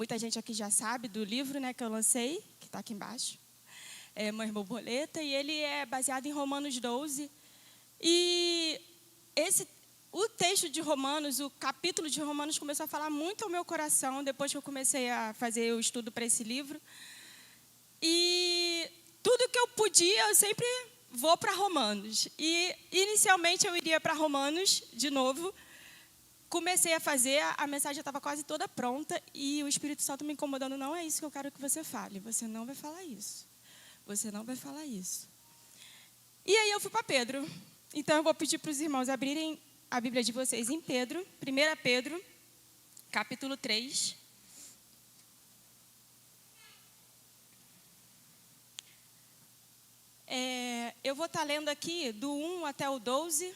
muita gente aqui já sabe do livro, né, que eu lancei, que está aqui embaixo, Mães Borboleta, e ele é baseado em Romanos 12. E o texto de Romanos, o capítulo de Romanos começou a falar muito ao meu coração depois que eu comecei a fazer o estudo para esse livro. E tudo que eu podia, eu sempre vou para Romanos. E inicialmente eu iria para Romanos de novo. Comecei a fazer, a mensagem já estava quase toda pronta e o Espírito Santo me incomodando. Não é isso que eu quero que você fale. Você não vai falar isso. Você não vai falar isso. E aí eu fui para Pedro. Então eu vou pedir para os irmãos abrirem a Bíblia de vocês em Pedro. 1 Pedro, capítulo 3. Eu vou estar lendo aqui do 1 até o 12.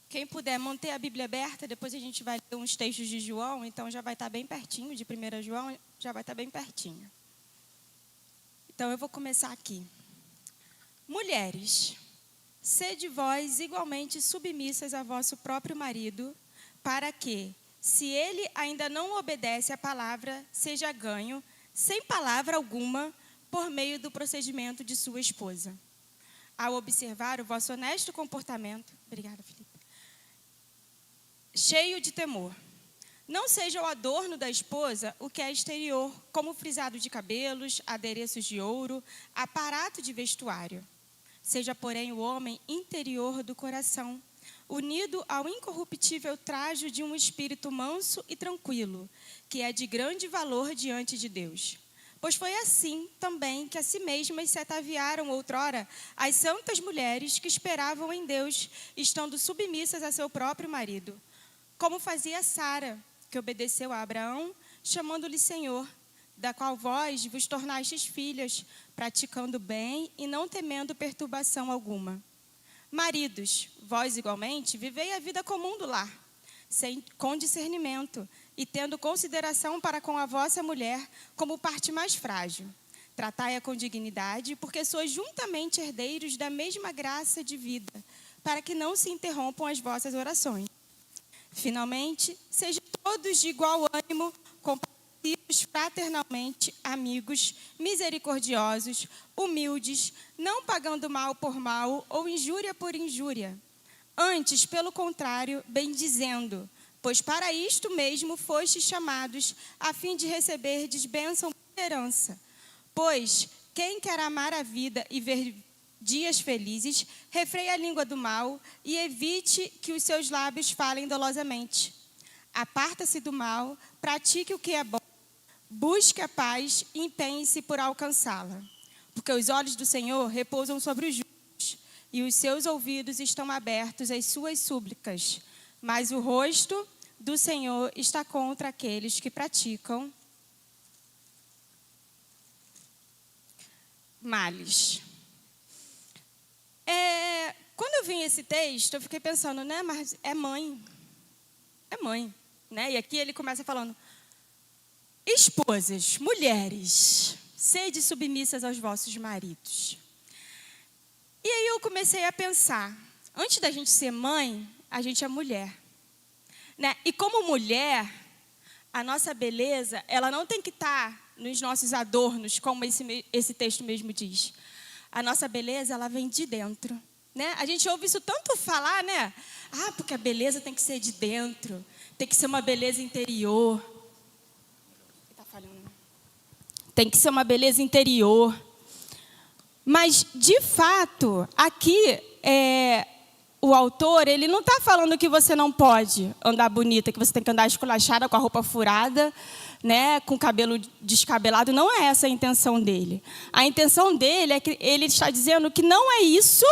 Quem puder manter a Bíblia aberta, depois a gente vai ler uns textos de João, então já vai estar bem pertinho, de 1 João, já vai estar bem pertinho. Então eu vou começar aqui. Mulheres, sede vós igualmente submissas a vosso próprio marido, para que, se ele ainda não obedece à palavra, seja ganho, sem palavra alguma, por meio do procedimento de sua esposa. Ao observar o vosso honesto comportamento, obrigada, Felipe, cheio de temor, não seja o adorno da esposa o que é exterior, como frisado de cabelos, adereços de ouro, aparato de vestuário. Seja, porém, o homem interior do coração, unido ao incorruptível trajo de um espírito manso e tranquilo, que é de grande valor diante de Deus. Pois foi assim também que a si mesmas se ataviaram outrora as santas mulheres que esperavam em Deus, estando submissas a seu próprio marido, como fazia Sara, que obedeceu a Abraão, chamando-lhe Senhor, da qual vós vos tornastes filhas, praticando bem e não temendo perturbação alguma. Maridos, vós igualmente vivei a vida comum do lar, com discernimento, e tendo consideração para com a vossa mulher como parte mais frágil. Tratai-a com dignidade, porque sois juntamente herdeiros da mesma graça de vida, para que não se interrompam as vossas orações. Finalmente, sejam todos de igual ânimo, compassivos fraternalmente, amigos, misericordiosos, humildes, não pagando mal por mal ou injúria por injúria. Antes, pelo contrário, bendizendo, pois para isto mesmo fostes chamados, a fim de receberdes bênção e herança. Pois quem quer amar a vida e ver dias felizes, refreie a língua do mal e evite que os seus lábios falem dolosamente. Aparta-se do mal, pratique o que é bom, busque a paz e empenhe-se por alcançá-la. Porque os olhos do Senhor repousam sobre os justos e os seus ouvidos estão abertos às suas súplicas. Mas o rosto do Senhor está contra aqueles que praticam males. Quando eu vi esse texto, eu fiquei pensando, né, mas é mãe, né? E aqui ele começa falando, esposas, mulheres, sede submissas aos vossos maridos. E aí eu comecei a pensar, antes da gente ser mãe, a gente é mulher, né? E como mulher, a nossa beleza, ela não tem que estar nos nossos adornos, como esse texto mesmo diz. A nossa beleza, ela vem de dentro, né? A gente ouve isso tanto falar, né? Ah, porque a beleza tem que ser de dentro, tem que ser uma beleza interior. Tá falhando. Tem que ser uma beleza interior. Mas, de fato, aqui, o autor, ele não está falando que você não pode andar bonita, que você tem que andar esculachada com a roupa furada, né, com o cabelo descabelado. Não é essa a intenção dele. A intenção dele é que ele está dizendo que não é isso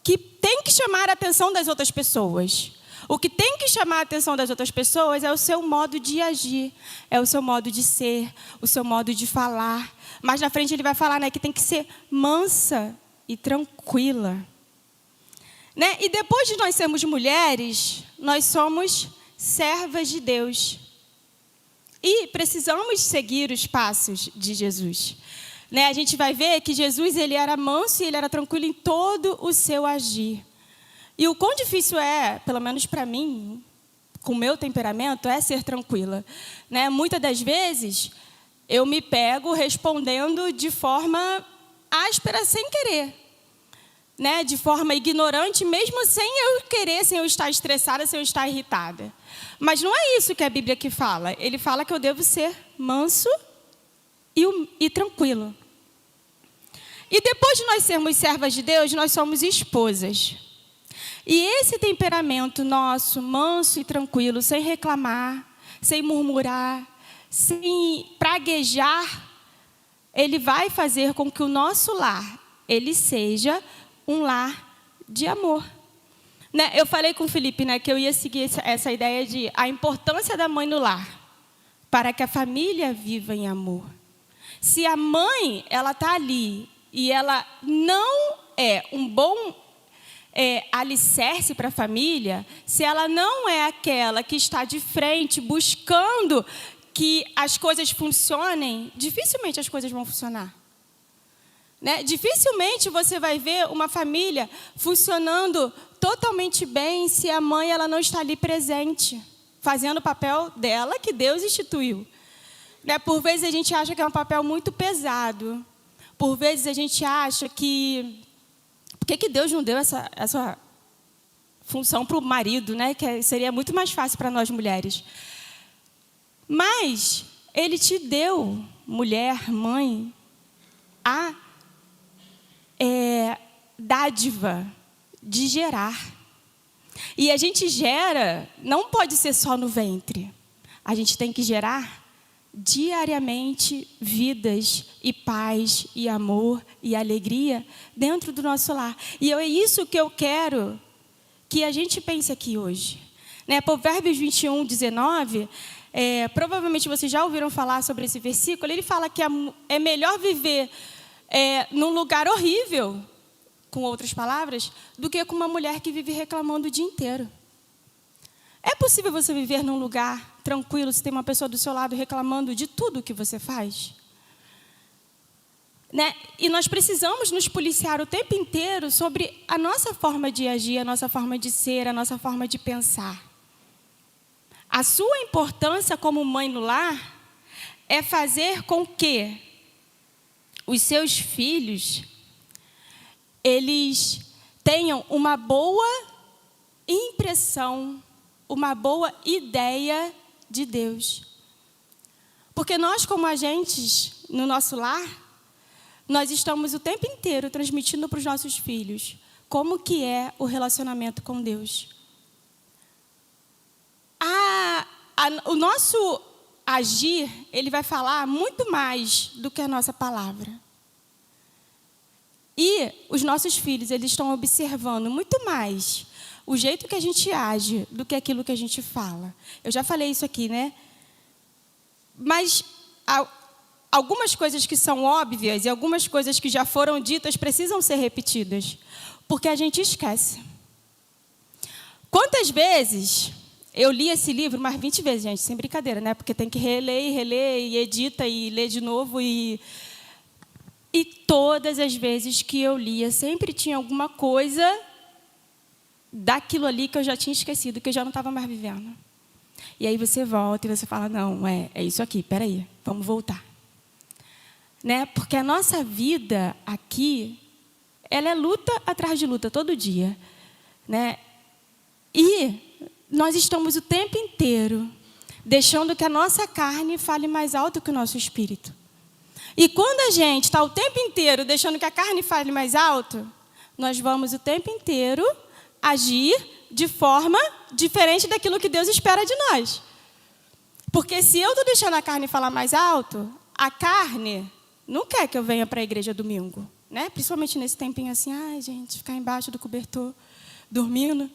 que tem que chamar a atenção das outras pessoas. O que tem que chamar a atenção das outras pessoas é o seu modo de agir, é o seu modo de ser, o seu modo de falar. Mais na frente ele vai falar, né, que tem que ser mansa e tranquila. Né? E depois de nós sermos mulheres, nós somos servas de Deus. E precisamos seguir os passos de Jesus. Né? A gente vai ver que Jesus, ele era manso e ele era tranquilo em todo o seu agir. E o quão difícil é, pelo menos para mim, com o meu temperamento é ser tranquila, né? Muitas das vezes eu me pego respondendo de forma áspera sem querer, né? De forma ignorante, mesmo sem eu querer, sem eu estar estressada, sem eu estar irritada. Mas não é isso que a Bíblia aqui fala. Ele fala que eu devo ser manso e tranquilo. E depois de nós sermos servas de Deus, nós somos esposas. E esse temperamento nosso, manso e tranquilo, sem reclamar, sem murmurar, sem praguejar, ele vai fazer com que o nosso lar, ele seja um lar de amor. Né? Eu falei com o Felipe, né, que eu ia seguir essa ideia de a importância da mãe no lar, para que a família viva em amor. Se a mãe, ela está ali e ela não é um bom alicerce para a família, se ela não é aquela que está de frente buscando que as coisas funcionem, dificilmente as coisas vão funcionar. Né? Dificilmente você vai ver uma família funcionando totalmente bem se a mãe ela não está ali presente, fazendo o papel dela que Deus instituiu. Né? Por vezes a gente acha que é um papel muito pesado. Por vezes a gente acha que... Por que Deus não deu essa função para o marido, né? Que seria muito mais fácil para nós mulheres. Mas Ele te deu, mulher, mãe, a dádiva de gerar. E a gente gera, não pode ser só no ventre. A gente tem que gerar diariamente vidas e paz e amor e alegria dentro do nosso lar. E é isso que eu quero que a gente pense aqui hoje. Né? Provérbios 21, 19, provavelmente vocês já ouviram falar sobre esse versículo. Ele fala que é melhor viver num lugar horrível, com outras palavras, do que com uma mulher que vive reclamando o dia inteiro. É possível você viver num lugar tranquilo se tem uma pessoa do seu lado reclamando de tudo que você faz? Né? E nós precisamos nos policiar o tempo inteiro sobre a nossa forma de agir, a nossa forma de ser, a nossa forma de pensar. A sua importância como mãe no lar é fazer com que os seus filhos eles tenham uma boa impressão, uma boa ideia de Deus. Porque nós, como agentes no nosso lar, nós estamos o tempo inteiro transmitindo para os nossos filhos como que é o relacionamento com Deus. O nosso agir, ele vai falar muito mais do que a nossa palavra. E os nossos filhos, eles estão observando muito mais o jeito que a gente age do que aquilo que a gente fala. Eu já falei isso aqui, né? Mas algumas coisas que são óbvias e algumas coisas que já foram ditas precisam ser repetidas, porque a gente esquece. Quantas vezes eu li esse livro? Umas 20 vezes, gente, sem brincadeira, né? Porque tem que reler e reler, e edita e lê de novo. E todas as vezes que eu lia, sempre tinha alguma coisa daquilo ali que eu já tinha esquecido, que eu já não estava mais vivendo. E aí você volta e você fala, não, é isso aqui, peraí, vamos voltar. Né? Porque a nossa vida aqui, ela é luta atrás de luta, todo dia. Né? E nós estamos o tempo inteiro deixando que a nossa carne fale mais alto que o nosso espírito. E quando a gente está o tempo inteiro deixando que a carne fale mais alto, nós vamos o tempo inteiro agir de forma diferente daquilo que Deus espera de nós. Porque se eu estou deixando a carne falar mais alto, a carne não quer que eu venha para a igreja domingo. Né? Principalmente nesse tempinho assim, ai gente, ficar embaixo do cobertor, dormindo,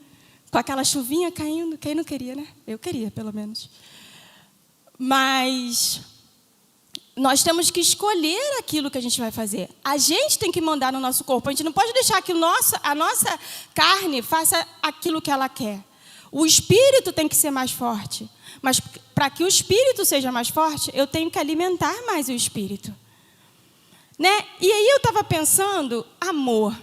com aquela chuvinha caindo. Quem não queria, né? Eu queria, pelo menos. Mas nós temos que escolher aquilo que a gente vai fazer. A gente tem que mandar no nosso corpo. A gente não pode deixar que a nossa carne faça aquilo que ela quer. O espírito tem que ser mais forte. Mas para que o espírito seja mais forte, eu tenho que alimentar mais o espírito. Né? E aí eu estava pensando, amor.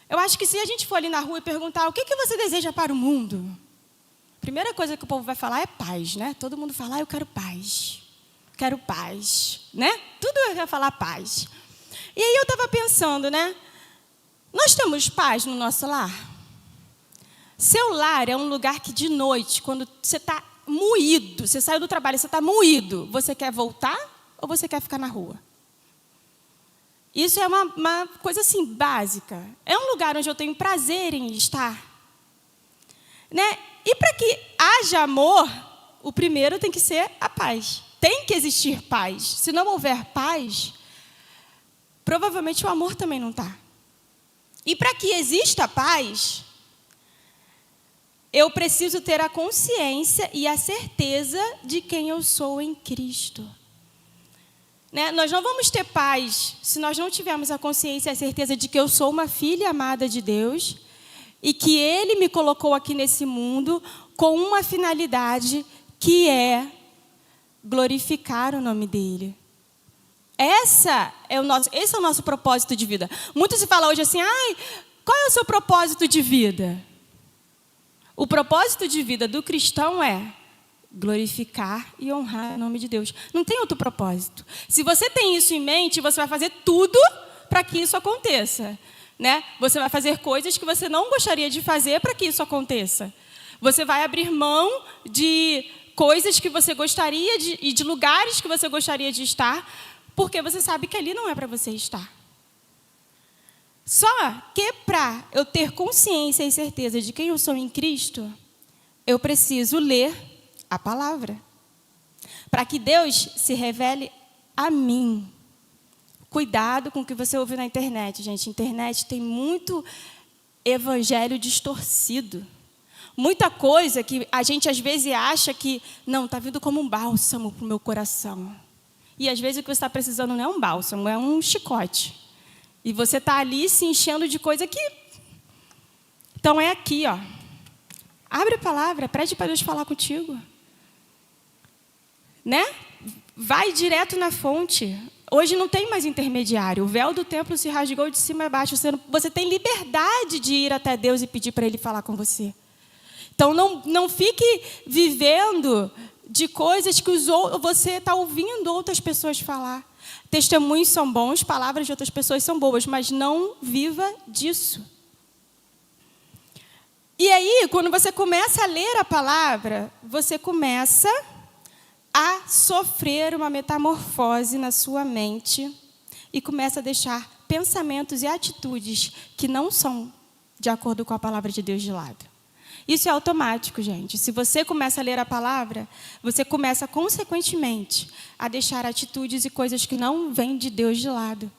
Eu acho que se a gente for ali na rua e perguntar o que você deseja para o mundo, A primeira coisa que o povo vai falar é paz, né? Todo mundo fala, eu quero paz. Quero paz, né? Tudo vai falar paz. E aí eu estava pensando, né? Nós temos paz no nosso lar? Seu lar é um lugar que de noite, quando você está moído, você saiu do trabalho, você está moído, você quer voltar ou você quer ficar na rua? Isso é uma coisa assim, básica. É um lugar onde eu tenho prazer em estar. Né? E para que haja amor, o primeiro tem que ser a paz. Tem que existir paz. Se não houver paz, provavelmente o amor também não está. E para que exista paz, eu preciso ter a consciência e a certeza de quem eu sou em Cristo. Né? Nós não vamos ter paz se nós não tivermos a consciência e a certeza de que eu sou uma filha amada de Deus e que Ele me colocou aqui nesse mundo com uma finalidade que é glorificar o nome dEle. Esse é o nosso propósito de vida. Muito se fala hoje assim, qual é o seu propósito de vida? O propósito de vida do cristão é glorificar e honrar o nome de Deus. Não tem outro propósito. Se você tem isso em mente, você vai fazer tudo para que isso aconteça. Né? Você vai fazer coisas que você não gostaria de fazer para que isso aconteça. Você vai abrir mão de coisas que você gostaria e de lugares que você gostaria de estar, porque você sabe que ali não é para você estar. Só que para eu ter consciência e certeza de quem eu sou em Cristo, eu preciso ler a palavra, para que Deus se revele a mim. Cuidado com o que você ouve na internet, gente. A internet tem muito evangelho distorcido. Muita coisa que a gente às vezes acha que, não, está vindo como um bálsamo para o meu coração. E às vezes o que você está precisando não é um bálsamo, é um chicote. E você está ali se enchendo de coisa que... Então é aqui, ó. Abre a palavra, pede para Deus falar contigo. Né? Vai direto na fonte. Hoje não tem mais intermediário. O véu do templo se rasgou de cima a baixo. Você tem liberdade de ir até Deus e pedir para Ele falar com você. Então, não fique vivendo de coisas que você está ouvindo outras pessoas falar. Testemunhos são bons, palavras de outras pessoas são boas, mas não viva disso. E aí, quando você começa a ler a palavra, você começa a sofrer uma metamorfose na sua mente e começa a deixar pensamentos e atitudes que não são de acordo com a palavra de Deus de lado. Isso é automático, gente. Se você começa a ler a palavra, você começa, consequentemente, a deixar atitudes e coisas que não vêm de Deus de lado.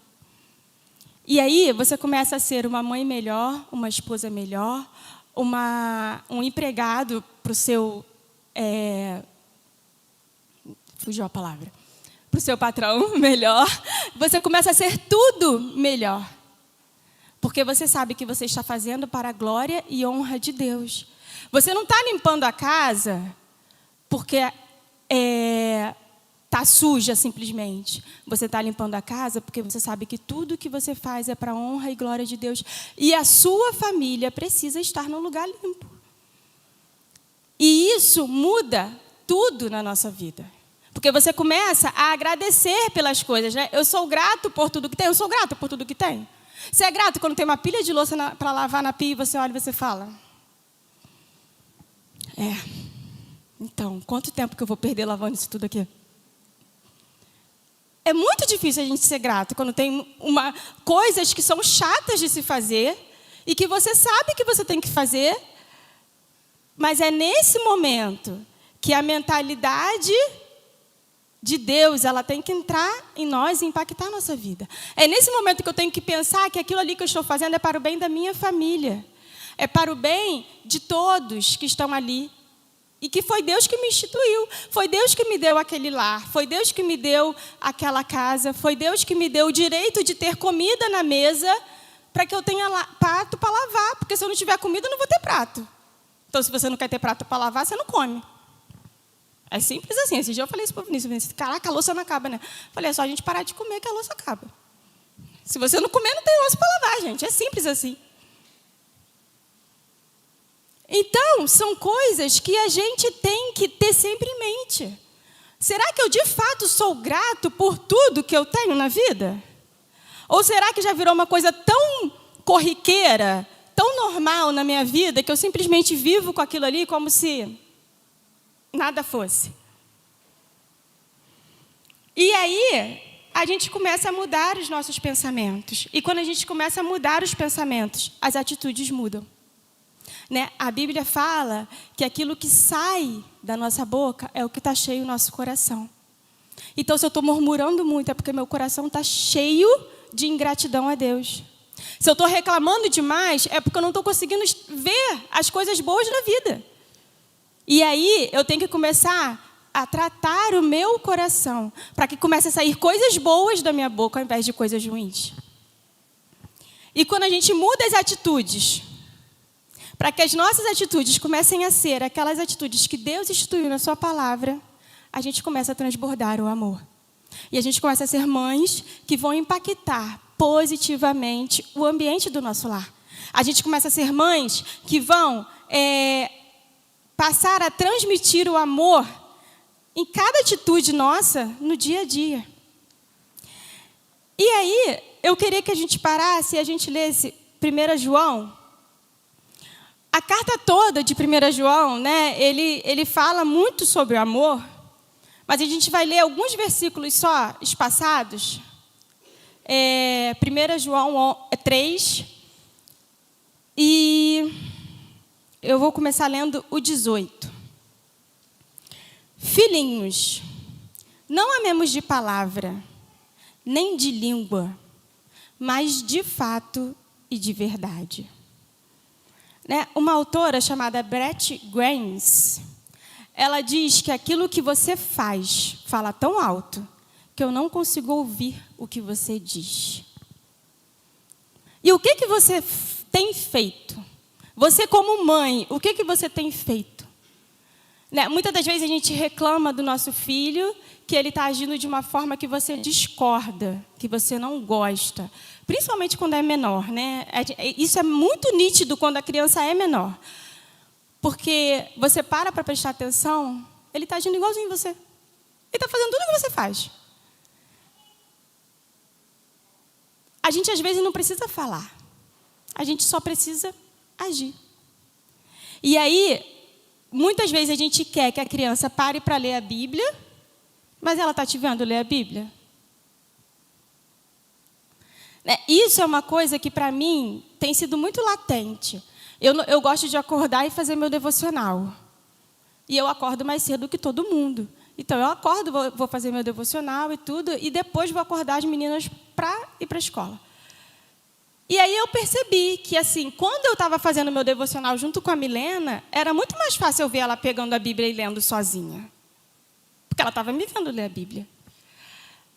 E aí, você começa a ser uma mãe melhor, uma esposa melhor, um empregado para o seu... Fugiu a palavra. Para o seu patrão melhor. Você começa a ser tudo melhor. Porque você sabe que você está fazendo para a glória e honra de Deus. Você não está limpando a casa porque está suja simplesmente. Você está limpando a casa porque você sabe que tudo que você faz é para a honra e glória de Deus. E a sua família precisa estar num lugar limpo. E isso muda tudo na nossa vida. Porque você começa a agradecer pelas coisas. Né? Eu sou grato por tudo que tem. Eu sou grato por tudo que tem. Você é grato quando tem uma pilha de louça para lavar na pia e você olha e você fala... Então, quanto tempo que eu vou perder lavando isso tudo aqui? É muito difícil a gente ser grato quando tem coisas que são chatas de se fazer e que você sabe que você tem que fazer, mas é nesse momento que a mentalidade de Deus ela tem que entrar em nós e impactar a nossa vida. É nesse momento que eu tenho que pensar que aquilo ali que eu estou fazendo é para o bem da minha família. É para o bem de todos que estão ali. E que foi Deus que me instituiu. Foi Deus que me deu aquele lar. Foi Deus que me deu aquela casa. Foi Deus que me deu o direito de ter comida na mesa para que eu tenha prato para lavar. Porque se eu não tiver comida, eu não vou ter prato. Então, se você não quer ter prato para lavar, você não come. É simples assim. Esse dia eu falei isso para o Vinícius. Caraca, a louça não acaba, né? Falei, é só a gente parar de comer que a louça acaba. Se você não comer, não tem louça para lavar, gente. É simples assim. Então, são coisas que a gente tem que ter sempre em mente. Será que eu de fato sou grato por tudo que eu tenho na vida? Ou será que já virou uma coisa tão corriqueira, tão normal na minha vida, que eu simplesmente vivo com aquilo ali como se nada fosse? E aí, a gente começa a mudar os nossos pensamentos. E quando a gente começa a mudar os pensamentos, as atitudes mudam. Né? A Bíblia fala que aquilo que sai da nossa boca é o que está cheio no nosso coração. Então, se eu estou murmurando muito, é porque meu coração está cheio de ingratidão a Deus. Se eu estou reclamando demais, é porque eu não estou conseguindo ver as coisas boas da vida. E aí, eu tenho que começar a tratar o meu coração, para que comece a sair coisas boas da minha boca, ao invés de coisas ruins. E quando a gente muda as atitudes, para que as nossas atitudes comecem a ser aquelas atitudes que Deus instituiu na sua palavra, a gente começa a transbordar o amor. E a gente começa a ser mães que vão impactar positivamente o ambiente do nosso lar. A gente começa a ser mães que vão passar a transmitir o amor em cada atitude nossa no dia a dia. E aí, eu queria que a gente parasse e a gente lesse 1 João. A carta toda de 1 João, né, ele fala muito sobre o amor, mas a gente vai ler alguns versículos só espaçados. 1 João 3, e eu vou começar lendo o 18. Filhinhos, não amemos de palavra, nem de língua, mas de fato e de verdade. Né? Uma autora chamada Brett Grains, ela diz que aquilo que você fala tão alto que eu não consigo ouvir o que você diz. E o que você tem feito? Você como mãe, o que você tem feito? Né? Muitas das vezes a gente reclama do nosso filho que ele está agindo de uma forma que você discorda, que você não gosta. Principalmente quando é menor, né? Isso é muito nítido quando a criança é menor. Porque você para prestar atenção, ele está agindo igualzinho você. Ele está fazendo tudo o que você faz. A gente, às vezes, não precisa falar. A gente só precisa agir. E aí, muitas vezes a gente quer que a criança pare para ler a Bíblia, mas ela está te vendo ler a Bíblia? Isso é uma coisa que, para mim, tem sido muito latente. Eu gosto de acordar e fazer meu devocional. E eu acordo mais cedo que todo mundo. Então, eu acordo, vou fazer meu devocional e tudo, e depois vou acordar as meninas para ir para a escola. E aí eu percebi que, assim, quando eu estava fazendo meu devocional junto com a Milena, era muito mais fácil eu ver ela pegando a Bíblia e lendo sozinha. Porque ela estava me vendo ler a Bíblia.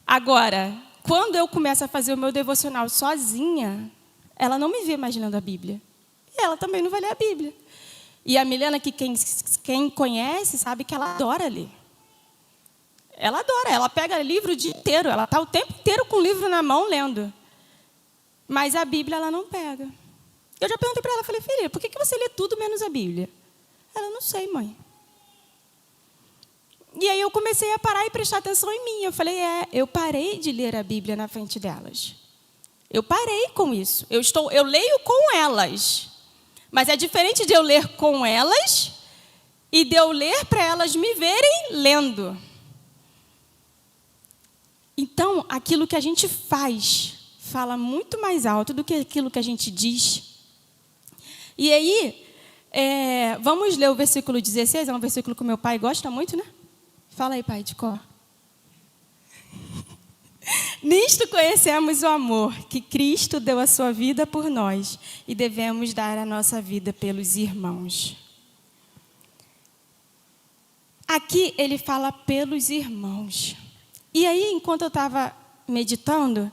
Agora, quando eu começo a fazer o meu devocional sozinha, ela não me vê mais lendo a Bíblia. E ela também não vai ler a Bíblia. E a Milena, que quem conhece, sabe que ela adora ler. Ela adora, ela pega livro o dia inteiro, ela está o tempo inteiro com o livro na mão lendo. Mas a Bíblia ela não pega. Eu já perguntei para ela, falei, filha, por que você lê tudo menos a Bíblia? Ela, não sei, mãe. E aí eu comecei a parar e prestar atenção em mim. Eu falei, eu parei de ler a Bíblia na frente delas. Eu parei com isso. Eu leio com elas. Mas é diferente de eu ler com elas e de eu ler para elas me verem lendo. Então, aquilo que a gente fala muito mais alto do que aquilo que a gente diz. E aí, vamos ler o versículo 16, é um versículo que o meu pai gosta muito, né? Fala aí, pai, de cor. Nisto conhecemos o amor, que Cristo deu a sua vida por nós e devemos dar a nossa vida pelos irmãos. Aqui ele fala pelos irmãos. E aí, enquanto eu estava meditando,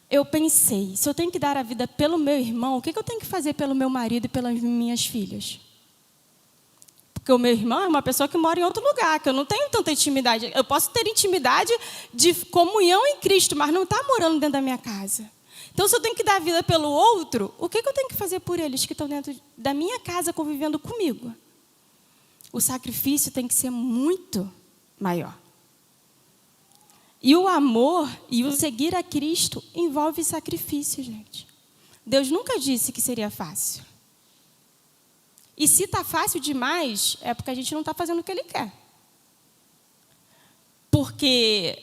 eu pensei, se eu tenho que dar a vida pelo meu irmão, o que eu tenho que fazer pelo meu marido e pelas minhas filhas? Porque o meu irmão é uma pessoa que mora em outro lugar, que eu não tenho tanta intimidade. Eu posso ter intimidade de comunhão em Cristo, mas não está morando dentro da minha casa. Então, se eu tenho que dar a vida pelo outro, o que eu tenho que fazer por eles que estão dentro da minha casa convivendo comigo? O sacrifício tem que ser muito maior. E o amor e o seguir a Cristo envolve sacrifício, gente. Deus nunca disse que seria fácil. E se está fácil demais, é porque a gente não está fazendo o que Ele quer. Porque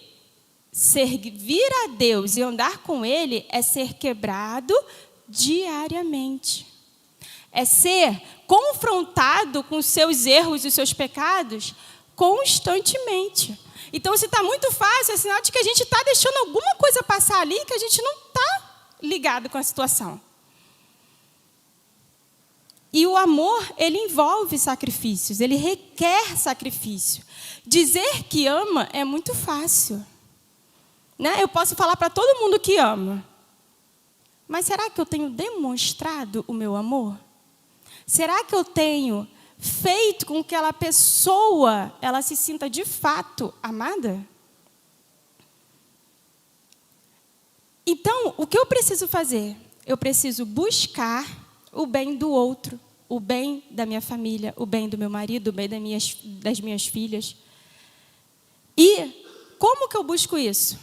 servir a Deus e andar com Ele é ser quebrado diariamente. É ser confrontado com os seus erros e os seus pecados constantemente. Então, se está muito fácil, é sinal de que a gente está deixando alguma coisa passar ali que a gente não está ligado com a situação. E o amor, ele envolve sacrifícios, ele requer sacrifício. Dizer que ama é muito fácil. Né? Eu posso falar para todo mundo que ama. Mas será que eu tenho demonstrado o meu amor? Será que eu tenho feito com que aquela pessoa ela se sinta de fato amada? Então, o que eu preciso fazer? Eu preciso buscar o bem do outro, o bem da minha família, o bem do meu marido, o bem das minhas filhas. E como que eu busco isso?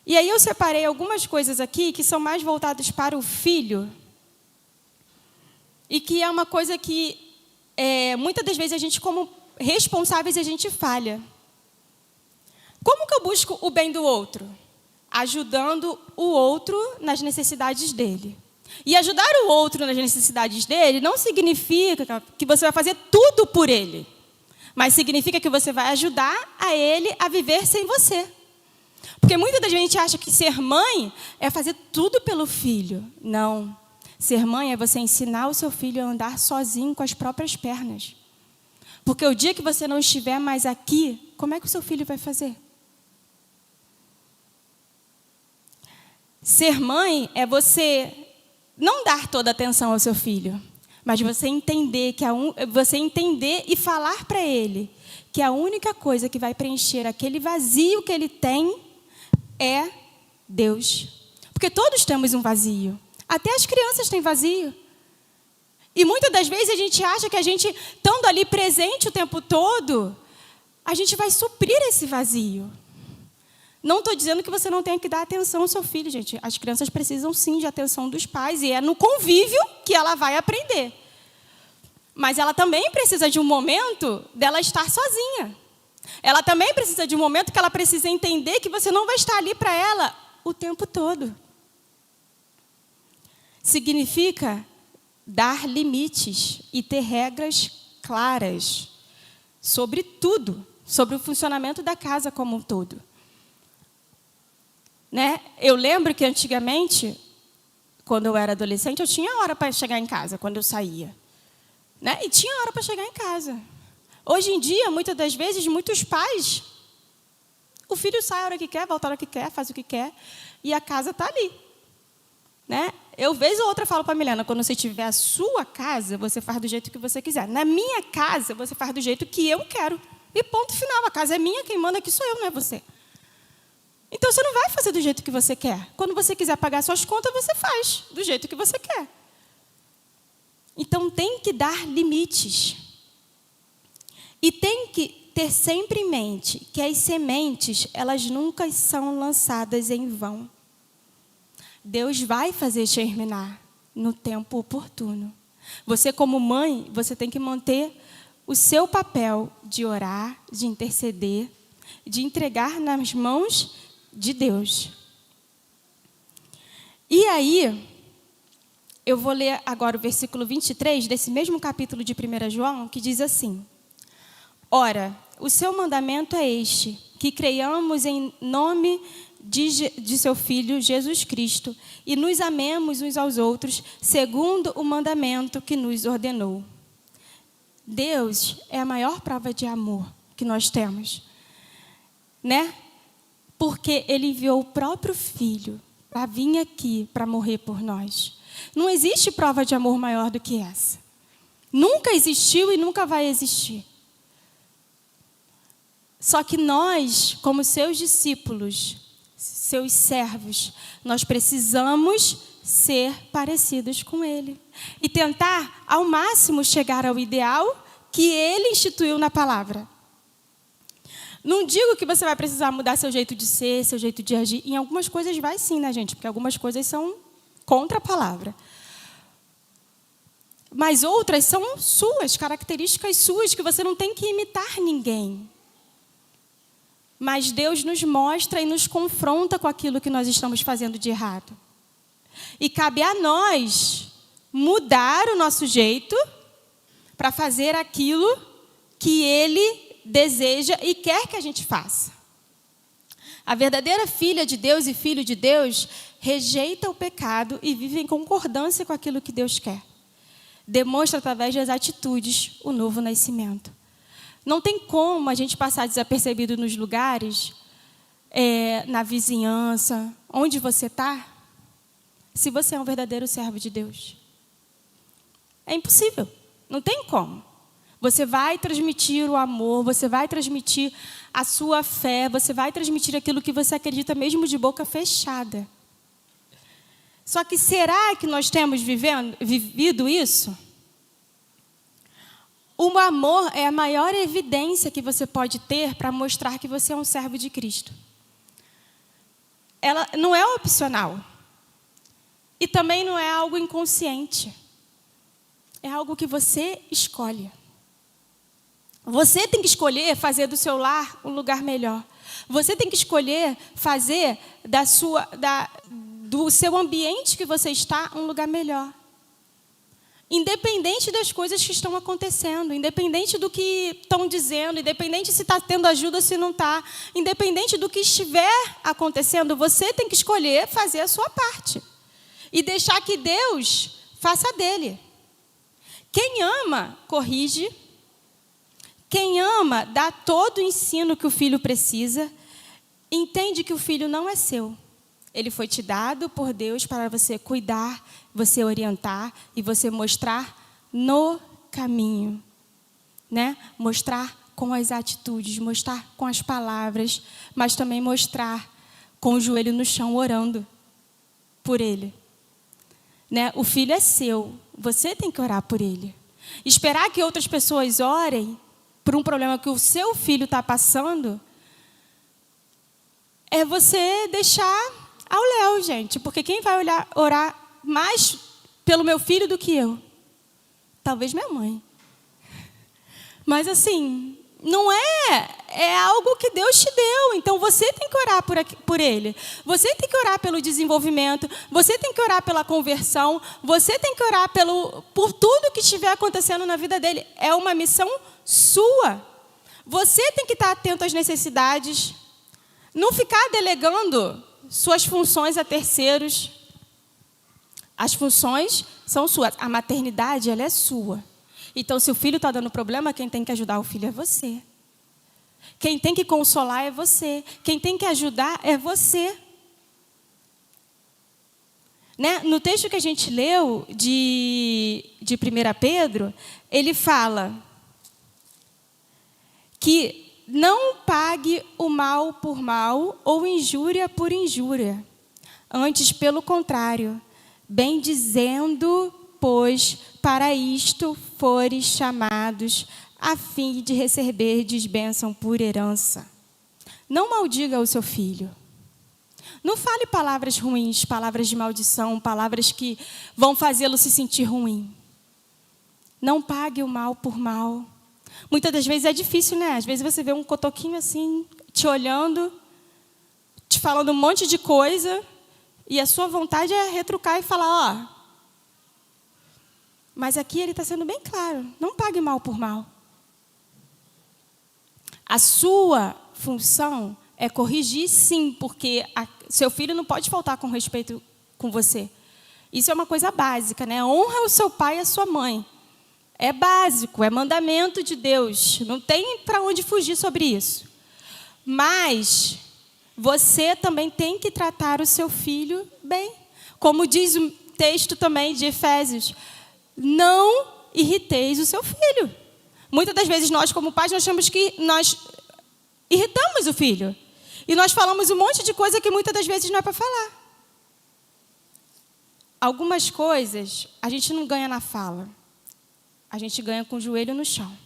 E aí eu separei algumas coisas aqui que são mais voltadas para o filho e que é uma coisa que muitas das vezes a gente, como responsáveis, a gente falha. Como que eu busco o bem do outro? Ajudando o outro nas necessidades dele. E ajudar o outro nas necessidades dele não significa que você vai fazer tudo por ele, mas significa que você vai ajudar a ele a viver sem você. Porque muita gente acha que ser mãe é fazer tudo pelo filho. Não. Ser mãe é você ensinar o seu filho a andar sozinho com as próprias pernas. Porque o dia que você não estiver mais aqui, como é que o seu filho vai fazer? Ser mãe é você não dar toda a atenção ao seu filho, mas você entender e falar para ele que a única coisa que vai preencher aquele vazio que ele tem é Deus. Porque todos temos um vazio. Até as crianças têm vazio. E muitas das vezes a gente acha que a gente, estando ali presente o tempo todo, a gente vai suprir esse vazio. Não estou dizendo que você não tenha que dar atenção ao seu filho, gente. As crianças precisam sim de atenção dos pais e é no convívio que ela vai aprender. Mas ela também precisa de um momento dela estar sozinha. Ela também precisa de um momento que ela precisa entender que você não vai estar ali para ela o tempo todo. Significa dar limites e ter regras claras sobre tudo, sobre o funcionamento da casa como um todo. Né? Eu lembro que antigamente, quando eu era adolescente, eu tinha hora para chegar em casa, quando eu saía. Né? E tinha hora para chegar em casa. Hoje em dia, muitas das vezes, muitos pais, o filho sai a hora que quer, volta a hora que quer, faz o que quer, e a casa está ali. Né? Eu, vez ou outra, falo para a Milena, quando você tiver a sua casa, você faz do jeito que você quiser. Na minha casa, você faz do jeito que eu quero. E ponto final, a casa é minha, quem manda aqui sou eu, não é você. Então, você não vai fazer do jeito que você quer. Quando você quiser pagar suas contas, você faz do jeito que você quer. Então, tem que dar limites. E tem que ter sempre em mente que as sementes, elas nunca são lançadas em vão. Deus vai fazer germinar no tempo oportuno. Você, como mãe, você tem que manter o seu papel de orar, de interceder, de entregar nas mãos de Deus. E aí, eu vou ler agora o versículo 23 desse mesmo capítulo de 1 João, que diz assim: Ora, o seu mandamento é este, que creiamos em nome de seu Filho, Jesus Cristo, e nos amemos uns aos outros, segundo o mandamento que nos ordenou. Deus é a maior prova de amor que nós temos, né? Porque Ele enviou o próprio Filho para vir aqui, para morrer por nós. Não existe prova de amor maior do que essa. Nunca existiu e nunca vai existir. Só que nós, como seus discípulos, seus servos, nós precisamos ser parecidos com Ele e tentar, ao máximo, chegar ao ideal que Ele instituiu na palavra. Não digo que você vai precisar mudar seu jeito de ser, seu jeito de agir. Em algumas coisas vai sim, né, gente? Porque algumas coisas são contra a palavra. Mas outras são suas, características suas, que você não tem que imitar ninguém. Mas Deus nos mostra e nos confronta com aquilo que nós estamos fazendo de errado. E cabe a nós mudar o nosso jeito para fazer aquilo que Ele deseja e quer que a gente faça. A verdadeira filha de Deus e filho de Deus rejeita o pecado e vive em concordância com aquilo que Deus quer. Demonstra através das atitudes o novo nascimento. Não tem como a gente passar desapercebido nos lugares, na vizinhança, onde você está, se você é um verdadeiro servo de Deus. É impossível, não tem como. Você vai transmitir o amor, você vai transmitir a sua fé, você vai transmitir aquilo que você acredita mesmo de boca fechada. Só que será que nós temos vivido isso? O amor é a maior evidência que você pode ter para mostrar que você é um servo de Cristo. Ela não é opcional. E também não é algo inconsciente. É algo que você escolhe. Você tem que escolher fazer do seu lar um lugar melhor. Você tem que escolher fazer do seu ambiente que você está um lugar melhor. Independente das coisas que estão acontecendo, independente do que estão dizendo, independente se está tendo ajuda ou se não está, independente do que estiver acontecendo, você tem que escolher fazer a sua parte. E deixar que Deus faça a dele. Quem ama, corrige. Quem ama, dá todo o ensino que o filho precisa. Entende que o filho não é seu. Ele foi te dado por Deus para você cuidar, você orientar e você mostrar no caminho. Né? Mostrar com as atitudes, mostrar com as palavras, mas também mostrar com o joelho no chão orando por ele. Né? O filho é seu, você tem que orar por ele. Esperar que outras pessoas orem por um problema que o seu filho está passando, é você deixar ao léu, gente. Porque quem vai orar mais pelo meu filho do que eu? Talvez minha mãe. Mas assim, não é algo que Deus te deu. Então você tem que orar por ele. Você tem que orar pelo desenvolvimento. Você tem que orar pela conversão. Você tem que orar por tudo que estiver acontecendo na vida dele. É uma missão sua. Você tem que estar atento às necessidades. Não ficar delegando suas funções a terceiros. As funções são suas. A maternidade, ela é sua. Então, se o filho está dando problema, quem tem que ajudar o filho é você. Quem tem que consolar é você. Quem tem que ajudar é você. Né? No texto que a gente leu de 1 Pedro, ele fala que não pague o mal por mal ou injúria por injúria. Antes, pelo contrário, bem dizendo, pois para isto fores chamados, a fim de receberdes bênção por herança. Não maldiga o seu filho. Não fale palavras ruins, palavras de maldição, palavras que vão fazê-lo se sentir ruim. Não pague o mal por mal. Muitas das vezes é difícil, né? Às vezes você vê um cotoquinho assim, te olhando, te falando um monte de coisa, e a sua vontade é retrucar e falar, ó. Mas aqui ele está sendo bem claro, não pague mal por mal. A sua função é corrigir, sim, porque seu filho não pode faltar com respeito com você. Isso é uma coisa básica, né? Honra o seu pai e a sua mãe. É básico, é mandamento de Deus. Não tem para onde fugir sobre isso. Mas você também tem que tratar o seu filho bem. Como diz o texto também de Efésios, não irriteis o seu filho. Muitas das vezes nós, como pais, nós achamos que nós irritamos o filho. E nós falamos um monte de coisa que muitas das vezes não é para falar. Algumas coisas a gente não ganha na fala. A gente ganha com o joelho no chão.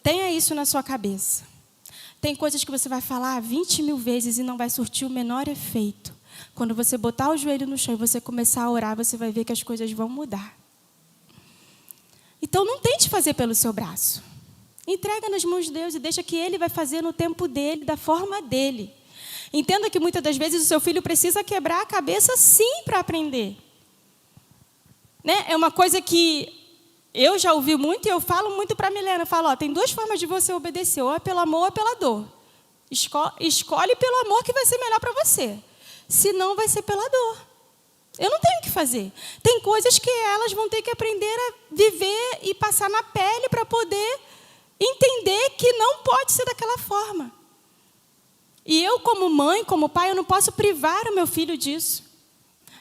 Tenha isso na sua cabeça. Tem coisas que você vai falar 20 mil vezes e não vai surtir o menor efeito. Quando você botar o joelho no chão e você começar a orar, você vai ver que as coisas vão mudar. Então, não tente fazer pelo seu braço. Entrega nas mãos de Deus e deixa que Ele vai fazer no tempo dele, da forma dele. Entenda que muitas das vezes o seu filho precisa quebrar a cabeça sim para aprender. Né? É uma coisa que eu já ouvi muito e eu falo muito para a Milena. Eu falo, tem duas formas de você obedecer, ou é pelo amor ou é pela dor. Escolhe pelo amor que vai ser melhor para você. Se não, vai ser pela dor. Eu não tenho o que fazer. Tem coisas que elas vão ter que aprender a viver e passar na pele para poder entender que não pode ser daquela forma. E eu, como mãe, como pai, eu não posso privar o meu filho disso.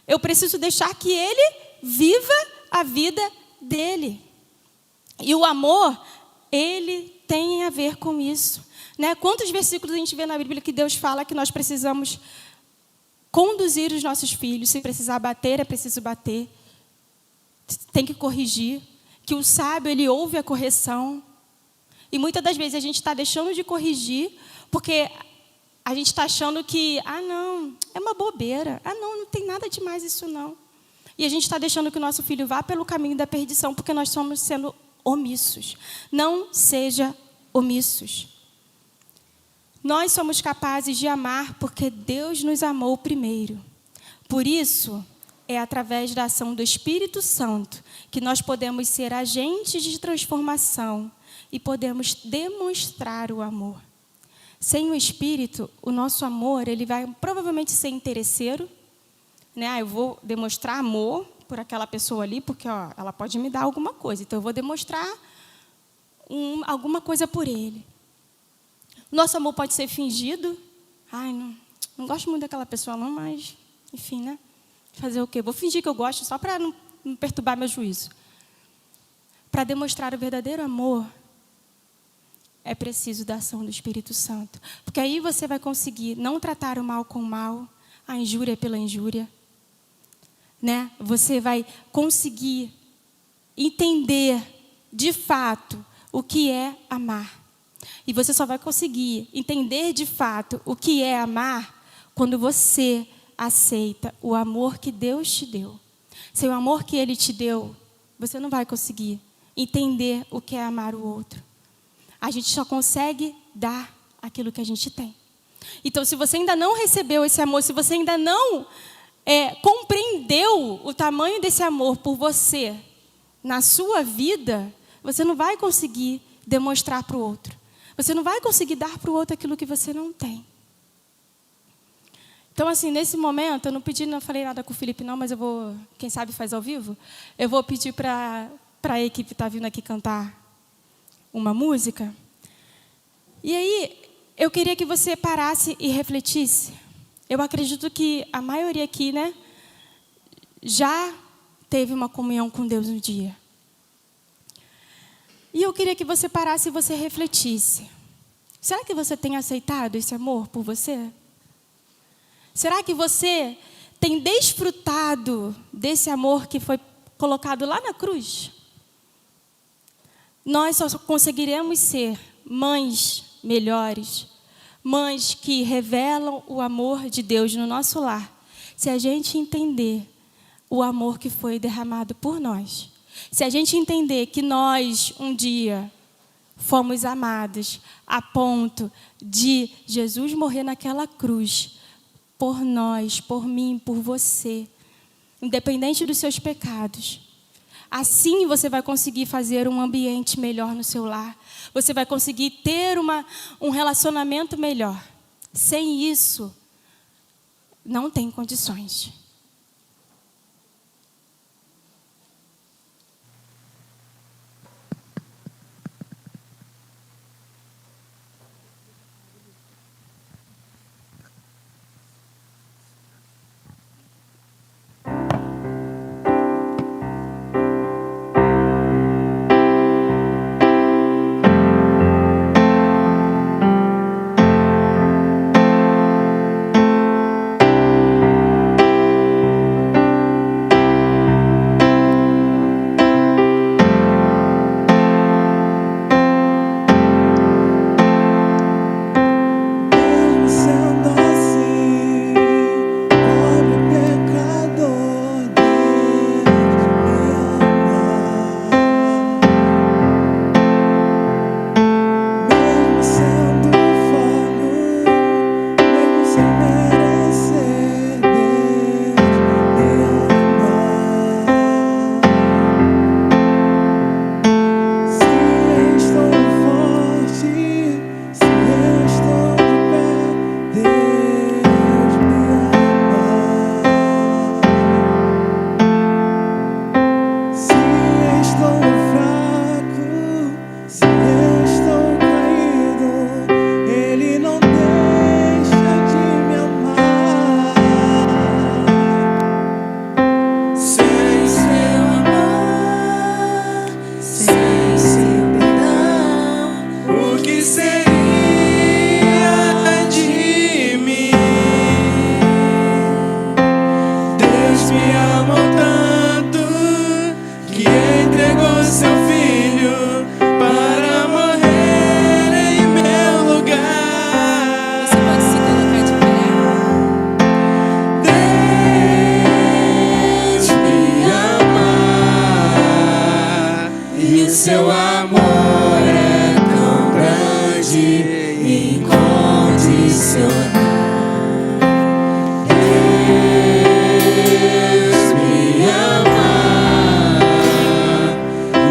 Eu preciso deixar que ele viva a vida dele. E o amor, ele tem a ver com isso. Né? Quantos versículos a gente vê na Bíblia que Deus fala que nós precisamos conduzir os nossos filhos? Se precisar bater, é preciso bater. Tem que corrigir. Que o sábio, ele ouve a correção. E muitas das vezes a gente está deixando de corrigir porque a gente está achando que, não, é uma bobeira. Não tem nada demais isso não. E a gente está deixando que o nosso filho vá pelo caminho da perdição porque nós estamos sendo omissos. Não seja omissos. Nós somos capazes de amar porque Deus nos amou primeiro. Por isso, é através da ação do Espírito Santo que nós podemos ser agentes de transformação e podemos demonstrar o amor. Sem o Espírito, o nosso amor ele vai provavelmente ser interesseiro. Né? Eu vou demonstrar amor por aquela pessoa ali, porque ela pode me dar alguma coisa. Então, eu vou demonstrar alguma coisa por ele. Nosso amor pode ser fingido. Não gosto muito daquela pessoa não, mas, enfim, né? Fazer o quê? Vou fingir que eu gosto só para não perturbar meu juízo. Para demonstrar o verdadeiro amor, é preciso da ação do Espírito Santo. Porque aí você vai conseguir não tratar o mal com o mal, a injúria pela injúria. Né? Você vai conseguir entender, de fato, o que é amar. E você só vai conseguir entender, de fato, o que é amar quando você aceita o amor que Deus te deu. Sem o amor que Ele te deu, você não vai conseguir entender o que é amar o outro. A gente só consegue dar aquilo que a gente tem. Então, se você ainda não recebeu esse amor, se você ainda não compreendeu o tamanho desse amor por você na sua vida, você não vai conseguir demonstrar para o outro. Você não vai conseguir dar para o outro aquilo que você não tem. Então, assim, nesse momento, eu não falei nada com o Felipe não, mas eu vou, quem sabe faz ao vivo, eu vou pedir para a equipe que está vindo aqui cantar uma música. E aí, eu queria que você parasse e refletisse. Eu acredito que a maioria aqui, né, já teve uma comunhão com Deus um dia. E eu queria que você parasse e você refletisse. Será que você tem aceitado esse amor por você? Será que você tem desfrutado desse amor que foi colocado lá na cruz? Nós só conseguiremos ser mães melhores, mães que revelam o amor de Deus no nosso lar, se a gente entender o amor que foi derramado por nós. Se a gente entender que nós, um dia, fomos amados a ponto de Jesus morrer naquela cruz, por nós, por mim, por você, independente dos seus pecados. Assim você vai conseguir fazer um ambiente melhor no seu lar. Você vai conseguir ter um relacionamento melhor. Sem isso, não tem condições. Seu amor é tão grande e incondicional. Deus me ama,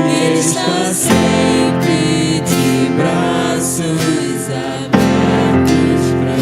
Ele está sempre de braços abertos pra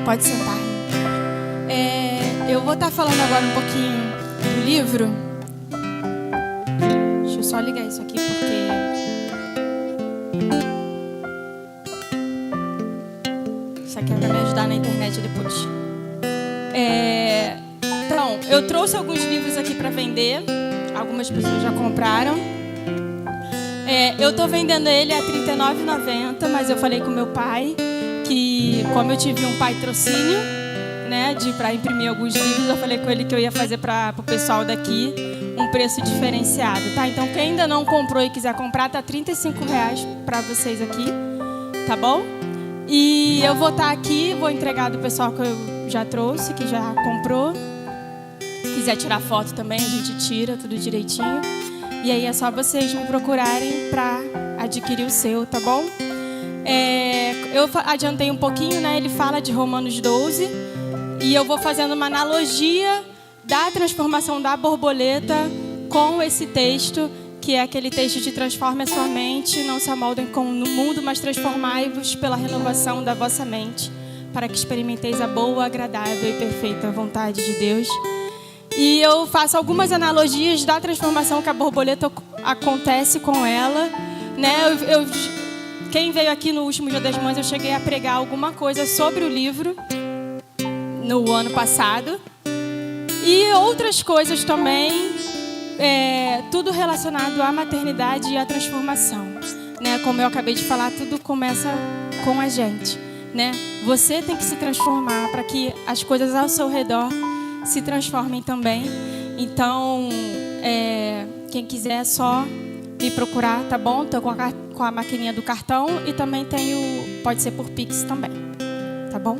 Pode sentar. Eu vou estar falando agora um pouquinho do livro. Deixa eu só ligar isso aqui porque isso aqui é para me ajudar na internet depois. Então, eu trouxe alguns livros aqui para vender. Algumas pessoas já compraram. Eu estou vendendo ele a R$ 39,90, mas eu falei com meu pai que, como eu tive um patrocínio, né, para imprimir alguns livros, eu falei com ele que eu ia fazer para o pessoal daqui um preço diferenciado, tá? Então, quem ainda não comprou e quiser comprar, tá R$ 35 para vocês aqui, tá bom? E eu vou estar aqui, vou entregar do pessoal que eu já trouxe, que já comprou. Se quiser tirar foto também, a gente tira tudo direitinho. E aí é só vocês me procurarem para adquirir o seu, tá bom? Eu adiantei um pouquinho, né? Ele fala de Romanos 12 e eu vou fazendo uma analogia da transformação da borboleta com esse texto, que é aquele texto de transforme a sua mente, não se amoldem com o mundo, mas transformai-vos pela renovação da vossa mente, para que experimenteis a boa, agradável e perfeita vontade de Deus. E eu faço algumas analogias da transformação que a borboleta acontece com ela, né? Quem veio aqui no último Dia das Mães, eu cheguei a pregar alguma coisa sobre o livro no ano passado. E outras coisas também, tudo relacionado à maternidade e à transformação, né? Como eu acabei de falar, tudo começa com a gente, né? Você tem que se transformar para que as coisas ao seu redor se transformem também. Então, quem quiser é só me procurar, tá bom? Tô com a maquininha do cartão e também pode ser por Pix também, tá bom?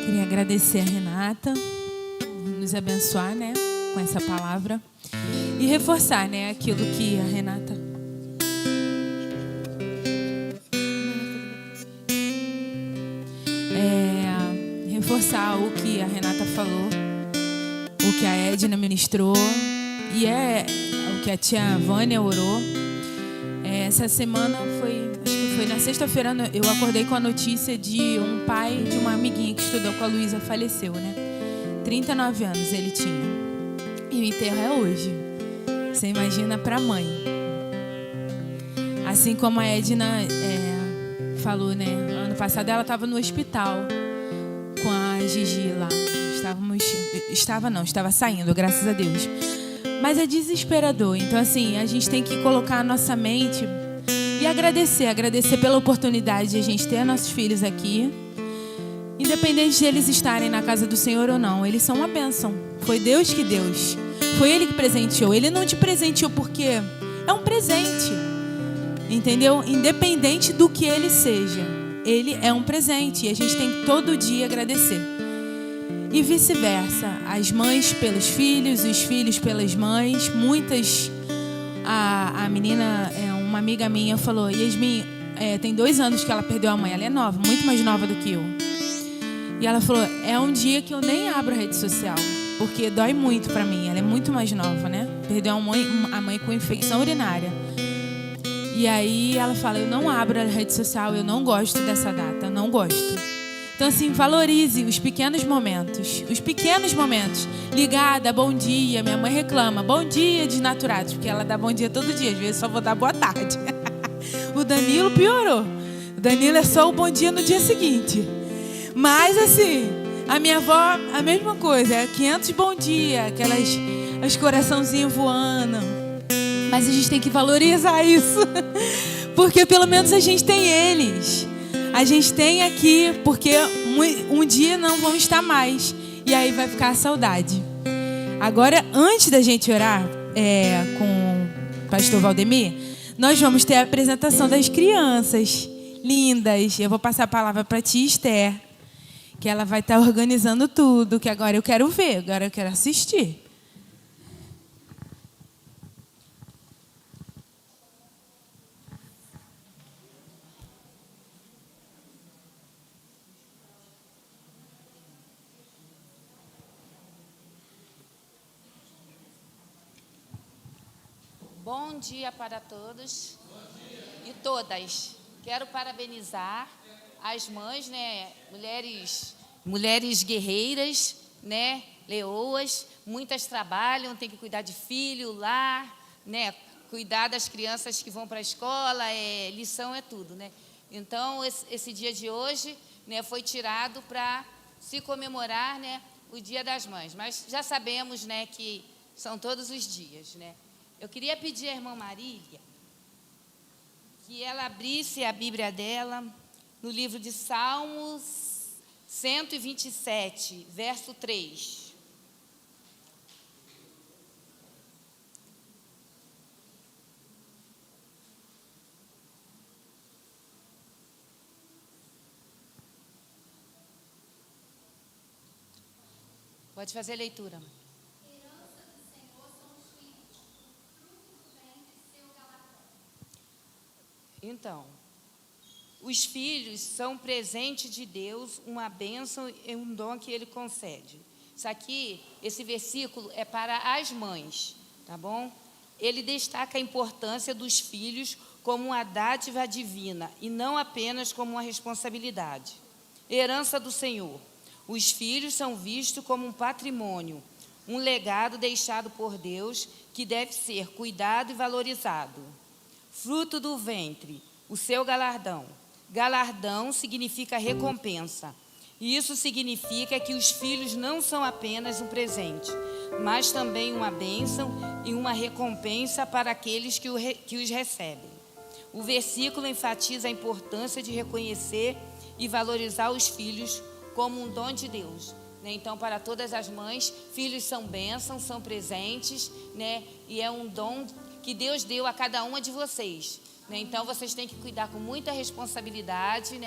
Queria agradecer a Renata, nos abençoar, né, com essa palavra e reforçar, né, aquilo que a Renata reforçar o que a Renata falou, o que a Edna ministrou e o que a tia Vânia orou. Essa semana acho que foi na sexta-feira, eu acordei com a notícia de um pai de uma amiguinha que estudou com a Luísa, faleceu, né? 39 anos ele tinha. E o enterro é hoje. Você imagina para a mãe. Assim como a Edna falou, né? Ano passado ela estava no hospital com a Gigi lá. Estava saindo, graças a Deus. Mas é desesperador. Então, assim, a gente tem que colocar a nossa mente e agradecer pela oportunidade de a gente ter nossos filhos aqui. Independente de eles estarem na casa do Senhor ou não, eles são uma bênção. Foi Deus que deu. Foi Ele que presenteou. Ele não te presenteou porque é um presente. Entendeu? Independente do que ele seja, ele é um presente. E a gente tem que todo dia agradecer. E vice-versa. As mães pelos filhos, os filhos pelas mães. Muitas... A menina, uma amiga minha falou, Yasmin, tem 2 anos que ela perdeu a mãe. Ela é nova, muito mais nova do que eu. E ela falou, é um dia que eu nem abro a rede social, porque dói muito pra mim. Ela é muito mais nova, né? Perdeu a mãe com infecção urinária. E aí ela fala, eu não abro a rede social, eu não gosto dessa data, eu não gosto. Então, assim, valorize os pequenos momentos. Os pequenos momentos. Ligada, bom dia. Minha mãe reclama, bom dia, desnaturados. Porque ela dá bom dia todo dia. Às vezes só vou dar boa tarde. O Danilo piorou. O Danilo é só o bom dia no dia seguinte. Mas, assim, a minha avó, a mesma coisa. É 500 bom dia. Os coraçãozinhos voando. Mas a gente tem que valorizar isso. Porque pelo menos a gente tem eles. A gente tem aqui, porque um dia não vão estar mais. E aí vai ficar a saudade. Agora, antes da gente orar com o pastor Valdemir, nós vamos ter a apresentação das crianças lindas. Eu vou passar a palavra para a tia Esther, que ela vai estar organizando tudo, que agora eu quero ver, agora eu quero assistir. Bom dia para todos e todas. Quero parabenizar as mães, né, mulheres guerreiras, né, leoas. Muitas trabalham, tem que cuidar de filho, lar, né, cuidar das crianças que vão para a escola, lição é tudo, né. Então esse dia de hoje, né, foi tirado para se comemorar, né, o Dia das Mães. Mas já sabemos, né, que são todos os dias, né. Eu queria pedir à irmã Marília que ela abrisse a Bíblia dela no livro de Salmos 127, verso 3. Pode fazer a leitura. Então, os filhos são presente de Deus, uma bênção e um dom que Ele concede. Isso aqui, esse versículo é para as mães, tá bom? Ele destaca a importância dos filhos como uma dádiva divina e não apenas como uma responsabilidade. Herança do Senhor. Os filhos são vistos como um patrimônio, um legado deixado por Deus que deve ser cuidado e valorizado. Fruto do ventre, o seu galardão. Galardão significa recompensa. E isso significa que os filhos não são apenas um presente, mas também uma bênção e uma recompensa para aqueles que os recebem. O versículo enfatiza a importância de reconhecer e valorizar os filhos como um dom de Deus. Então, para todas as mães, filhos são bênçãos, são presentes, e é um dom que Deus deu a cada uma de vocês. Então, vocês têm que cuidar com muita responsabilidade,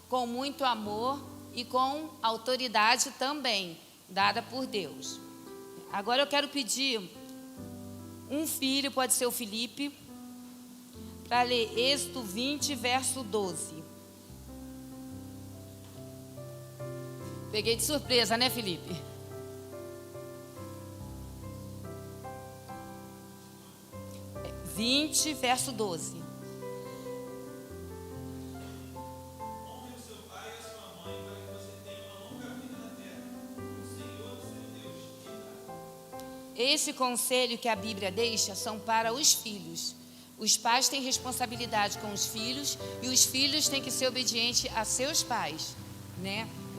com muito amor e com autoridade também, dada por Deus. Agora eu quero pedir um filho, pode ser o Felipe, para ler Êxodo 20, verso 12. Peguei de surpresa, né, Felipe? É 20, verso 12. Esse conselho que a Bíblia deixa são para os filhos. Os pais têm responsabilidade com os filhos e os filhos têm que ser obedientes a seus pais,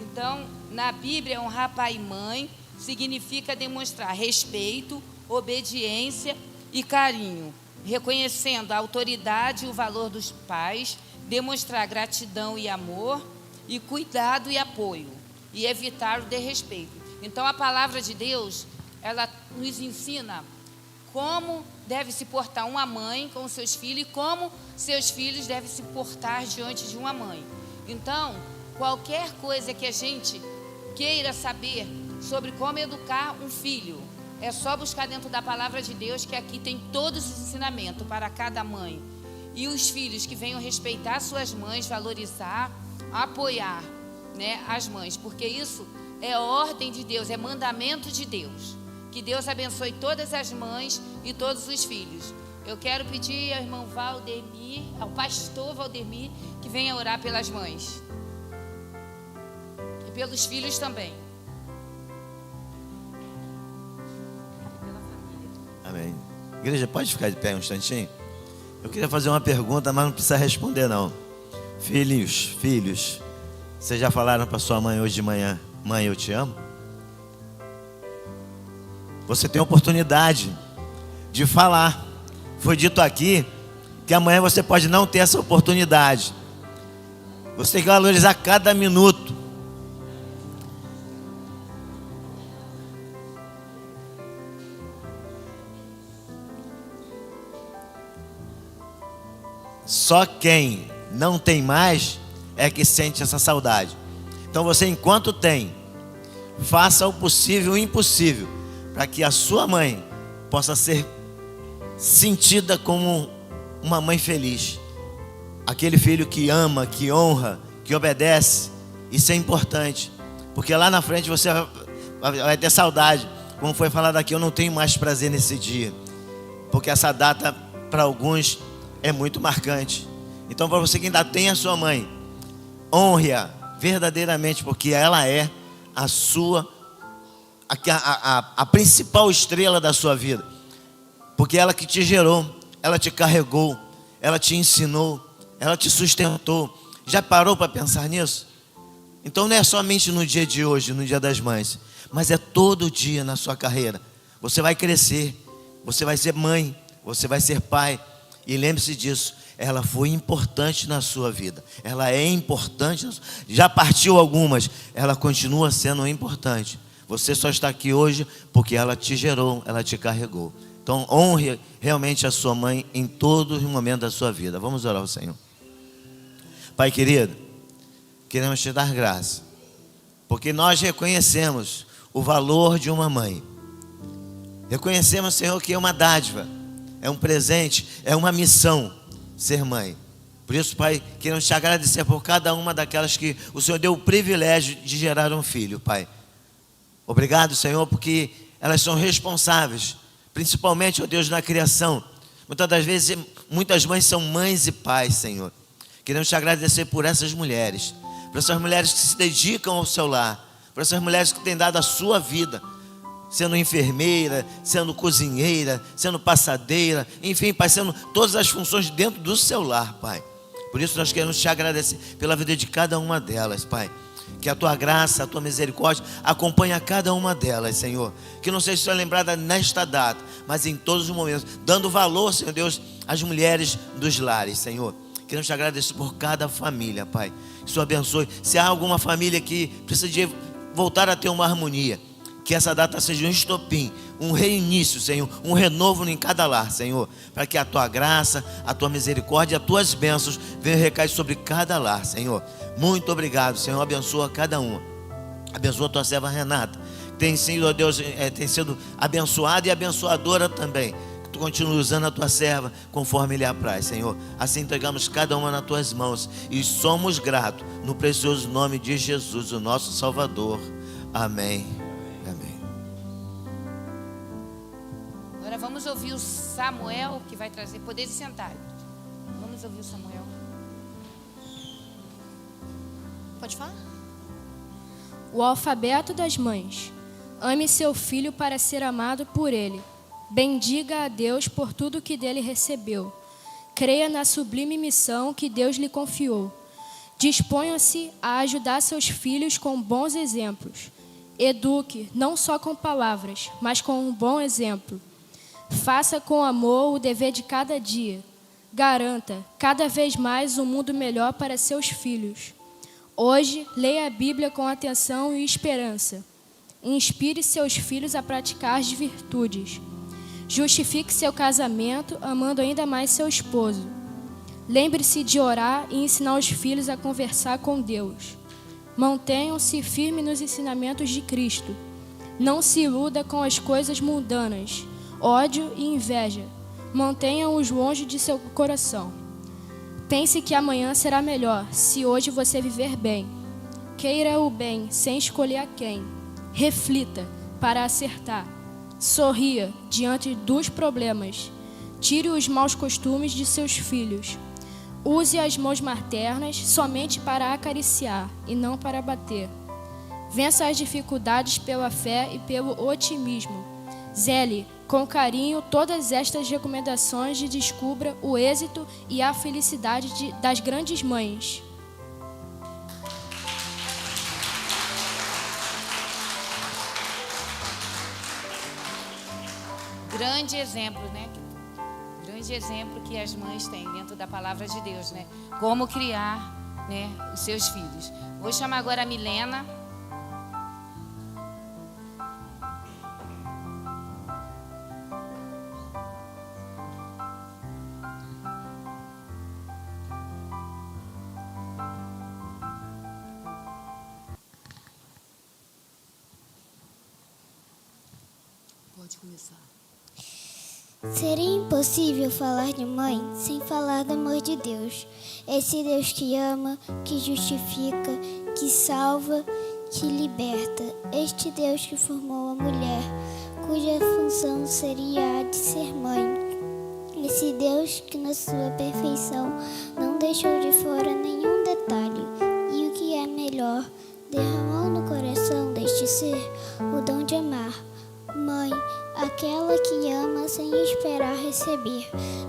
Então, na Bíblia, honrar pai e mãe significa demonstrar respeito, obediência e carinho, reconhecendo a autoridade e o valor dos pais, demonstrar gratidão e amor, e cuidado e apoio, e evitar o desrespeito. Então, a palavra de Deus, ela nos ensina como deve se portar uma mãe com seus filhos e como seus filhos devem se portar diante de uma mãe. Então, qualquer coisa que a gente queira saber sobre como educar um filho, é só buscar dentro da palavra de Deus, que aqui tem todos os ensinamentos para cada mãe. E os filhos que venham respeitar suas mães, valorizar, apoiar, as mães, porque isso é ordem de Deus, é mandamento de Deus. Que Deus abençoe todas as mães e todos os filhos. Eu quero pedir ao irmão Valdemir, ao pastor Valdemir, que venha orar pelas mães. E pelos filhos também. Amém. Igreja, pode ficar de pé um instantinho? Eu queria fazer uma pergunta, mas não precisa responder não. Filhos, vocês já falaram para sua mãe hoje de manhã: mãe, eu te amo? Você tem a oportunidade de falar. Foi dito aqui que amanhã você pode não ter essa oportunidade. Você tem que valorizar cada minuto. Só quem não tem mais é que sente essa saudade. Então você, enquanto tem, faça o possível e o impossível para que a sua mãe possa ser sentida como uma mãe feliz. Aquele filho que ama, que honra, que obedece. Isso é importante, porque lá na frente você vai ter saudade. Como foi falado aqui, eu não tenho mais prazer nesse dia, porque essa data para alguns é muito marcante. Então, para você que ainda tem a sua mãe, honre-a verdadeiramente, porque ela é a sua a principal estrela da sua vida, porque ela que te gerou, ela te carregou, ela te ensinou, ela te sustentou. Já parou para pensar nisso? Então não é somente no dia de hoje, no dia das mães, mas é todo dia na sua carreira. Você vai crescer, você vai ser mãe, você vai ser pai, e lembre-se disso, ela foi importante na sua vida, ela é importante, já partiu algumas, ela continua sendo importante. Você só está aqui hoje porque ela te gerou, ela te carregou. Então honre realmente a sua mãe em todos os momentos da sua vida. Vamos orar ao Senhor. Pai querido, queremos te dar graça, porque nós reconhecemos o valor de uma mãe. Reconhecemos, Senhor, que é uma dádiva, é um presente, é uma missão ser mãe. Por isso, Pai, queremos te agradecer por cada uma daquelas que o Senhor deu o privilégio de gerar um filho, Pai. Obrigado, Senhor, porque elas são responsáveis, principalmente, ó Deus, na criação. Muitas das vezes muitas mães são mães e pais, Senhor. Queremos te agradecer por essas mulheres que se dedicam ao seu lar, por essas mulheres que têm dado a sua vida, sendo enfermeira, sendo cozinheira, sendo passadeira, enfim, Pai, sendo todas as funções dentro do seu lar, Pai. Por isso nós queremos te agradecer pela vida de cada uma delas, Pai. Que a tua graça, a tua misericórdia acompanhe a cada uma delas, Senhor. Que não seja só lembrada nesta data, mas em todos os momentos, dando valor, Senhor Deus, às mulheres dos lares, Senhor. Queremos te agradecer por cada família, Pai. Que o Senhor abençoe. Se há alguma família que precisa de voltar a ter uma harmonia, que essa data seja um estopim, um reinício, Senhor, um renovo em cada lar, Senhor, para que a tua graça, a tua misericórdia, as tuas bênçãos venham recair sobre cada lar, Senhor. Muito obrigado, Senhor, abençoa cada uma. Abençoa a tua serva Renata, que tem sido, ó Deus, tem sido abençoada e abençoadora também. Que tu continue usando a tua serva conforme lhe apraz, Senhor. Assim entregamos cada uma nas tuas mãos e somos gratos no precioso nome de Jesus, o nosso Salvador. Amém. Amém. Agora vamos ouvir o Samuel, que vai trazer. Poder sentar. Vamos ouvir o Samuel. Pode falar? O alfabeto das mães. Ame seu filho para ser amado por ele. Bendiga a Deus por tudo que dele recebeu. Creia na sublime missão que Deus lhe confiou. Disponha-se a ajudar seus filhos com bons exemplos. Eduque, não só com palavras, mas com um bom exemplo. Faça com amor o dever de cada dia. Garanta cada vez mais um mundo melhor para seus filhos. Hoje, leia a Bíblia com atenção e esperança. Inspire seus filhos a praticar as virtudes. Justifique seu casamento, amando ainda mais seu esposo. Lembre-se de orar e ensinar os filhos a conversar com Deus. Mantenham-se firmes nos ensinamentos de Cristo. Não se iluda com as coisas mundanas, ódio e inveja. Mantenha-os longe de seu coração. Pense que amanhã será melhor, se hoje você viver bem. Queira o bem, sem escolher a quem. Reflita para acertar. Sorria diante dos problemas. Tire os maus costumes de seus filhos. Use as mãos maternas somente para acariciar e não para bater. Vença as dificuldades pela fé e pelo otimismo. Zele com carinho todas estas recomendações e descubra o êxito e a felicidade das grandes mães. Grande exemplo, né? Grande exemplo que as mães têm dentro da palavra de Deus, né? Como criar, né, os seus filhos. Vou chamar agora a Milena. Pode começar. Seria impossível falar de mãe sem falar do amor de Deus. Esse Deus que ama, que justifica, que salva, que liberta. Este Deus que formou a mulher, cuja função seria a de ser mãe. Esse Deus que na sua perfeição não deixou de fora nenhum detalhe. E o que é melhor, derramou no coração deste ser o dom de amar. Mãe, aquela que ama sem esperar receber,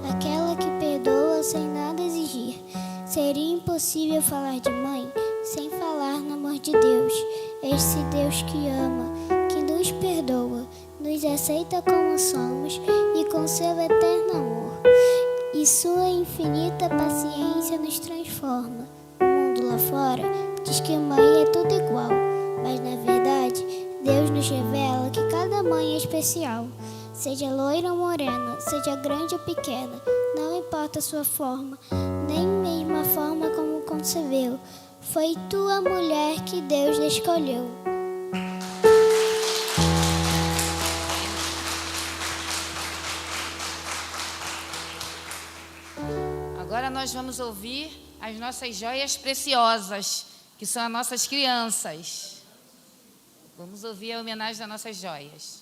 aquela que perdoa sem nada exigir. Seria impossível falar de mãe sem falar no amor de Deus. Esse Deus que ama, que nos perdoa, nos aceita como somos e com seu eterno amor. E sua infinita paciência nos transforma. O mundo lá fora diz que mãe é tudo igual, mas na verdade Deus nos revela que cada mãe é especial. Seja loira ou morena, seja grande ou pequena, não importa a sua forma, nem mesmo a forma como concebeu. Foi tua mulher que Deus escolheu. Agora nós vamos ouvir as nossas joias preciosas, que são as nossas crianças. Vamos ouvir a homenagem das nossas joias.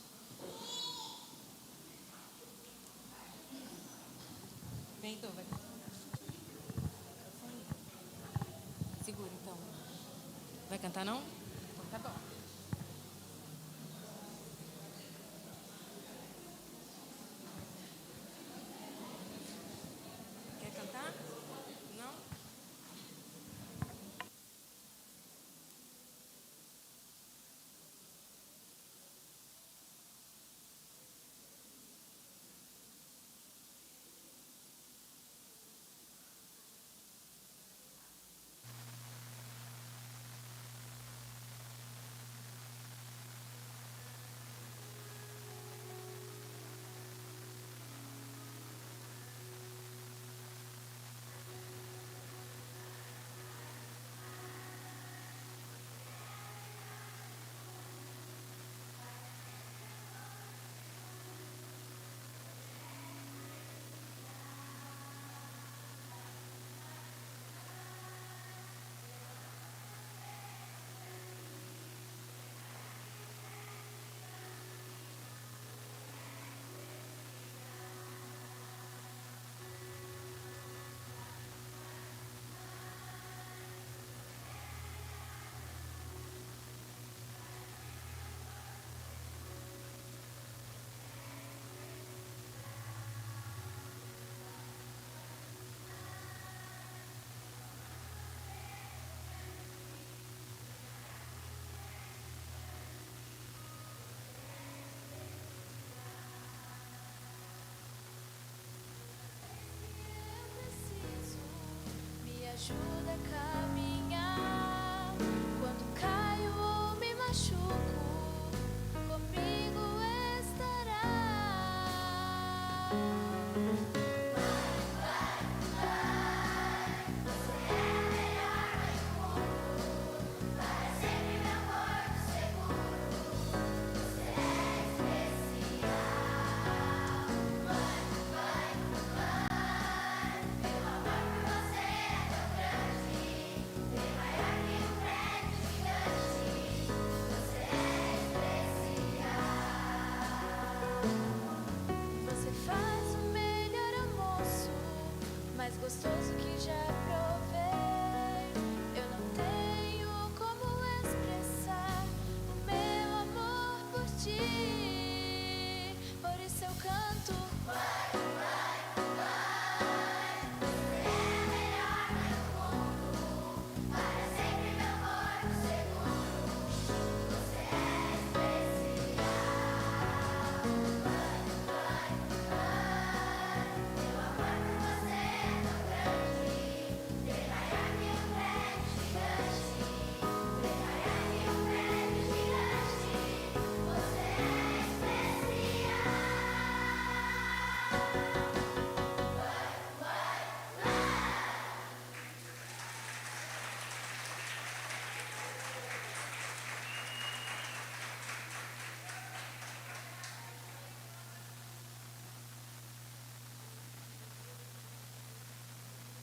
Heitor, vai. Segura, então. Vai cantar, não? Então tá bom. Quer cantar? Não? Me ajuda a caminhar. Quando caio ou me machuco, comigo estará. Você é a melhor mãe do mundo, para sempre meu porto seguro. Você é especial. Mãe, meu amor por você é tão grande, bem maior que um prédio gigante. Você é especial. Você faz o melhor almoço, mais gostoso que já provei. Eu não tenho como expressar o meu amor por ti. Por isso eu canto. Mãe, você é a melhor mãe do mundo, para sempre meu porto seguro. Você é especial. Meu amor por você é tão grande, bem maior que um prédio gigante. Bem maior que um prédio gigante. Você é especial.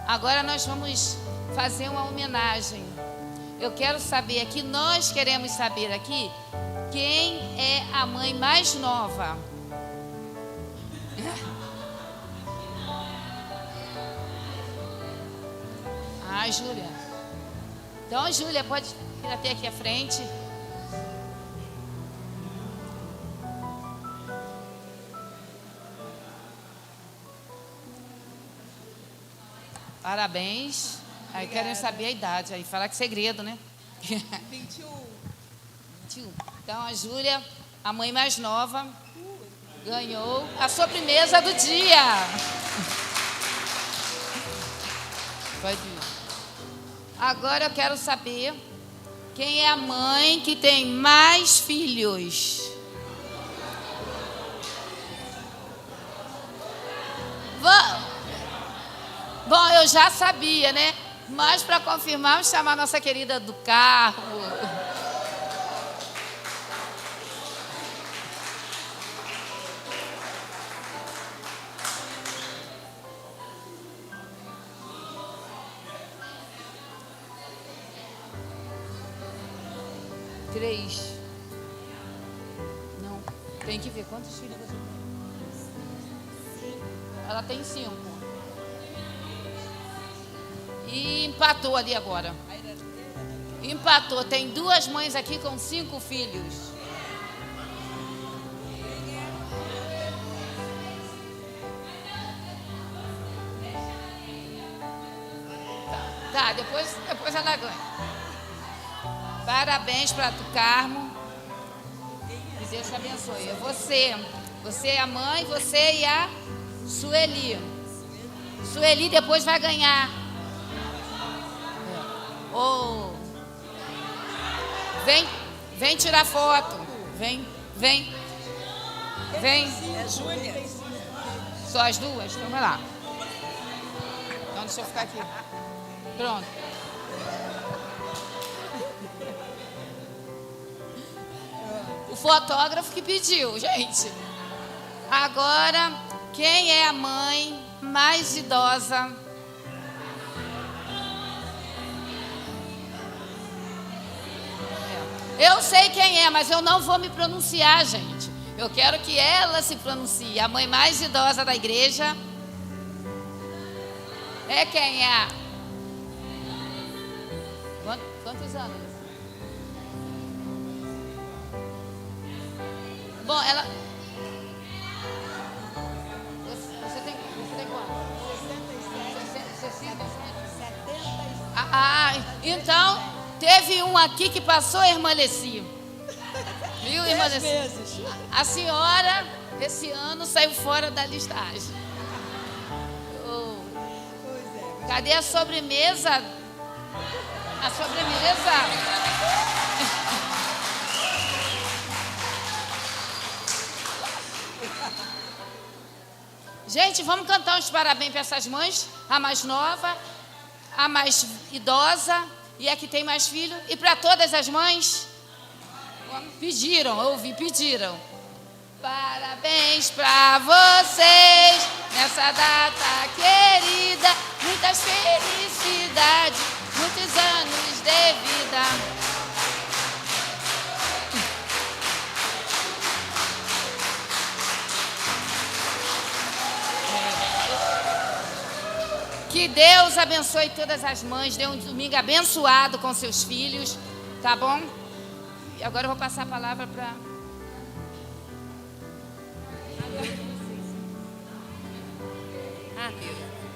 Agora nós vamos fazer uma homenagem. Eu quero saber aqui, nós queremos saber aqui, quem é a mãe mais nova? Ah, Júlia. Então, Júlia, pode vir até aqui à frente. Parabéns. Aí querem saber a idade. Aí falar que segredo, né? 21. Então a Júlia, a mãe mais nova, ganhou a sobremesa do dia. Pode ir. Agora eu quero saber quem é a mãe que tem mais filhos. Bom, eu já sabia, né? Mas para confirmar, vamos chamar a nossa querida do carro. 3. Não, tem que ver quantos filhos você tem. Ela tem 5. E empatou ali agora. Empatou. Tem 2 mães aqui com 5 filhos. Tá, depois ela ganha. Parabéns para tu, Carmo. Que Deus te abençoe. É você é a mãe, você e a Sueli. Sueli depois vai ganhar. Oh. Vem tirar foto. Vem. É Júlia. Só as 2? Então vai lá. Então deixa eu ficar aqui. Pronto. O fotógrafo que pediu, gente. Agora, quem é a mãe mais idosa? Eu sei quem é, mas eu não vou me pronunciar, gente. Eu quero que ela se pronuncie. A mãe mais idosa da igreja é quem é? Quantos anos? Bom, ela... Você tem quanto? 67. Então, teve um aqui que passou a irmã Leci. Viu, irmã Leci? A senhora, esse ano, saiu fora da listagem. Oh. Cadê a sobremesa? A sobremesa. Gente, vamos cantar uns parabéns para essas mães. A mais nova, a mais idosa e a que tem mais filho. E para todas as mães. Pediram, eu ouvi, pediram. Parabéns para vocês nessa data querida. Muitas felicidades, muitos anos de vida. Que Deus abençoe todas as mães. Dê um domingo abençoado com seus filhos. Tá bom? E agora eu vou passar a palavra para...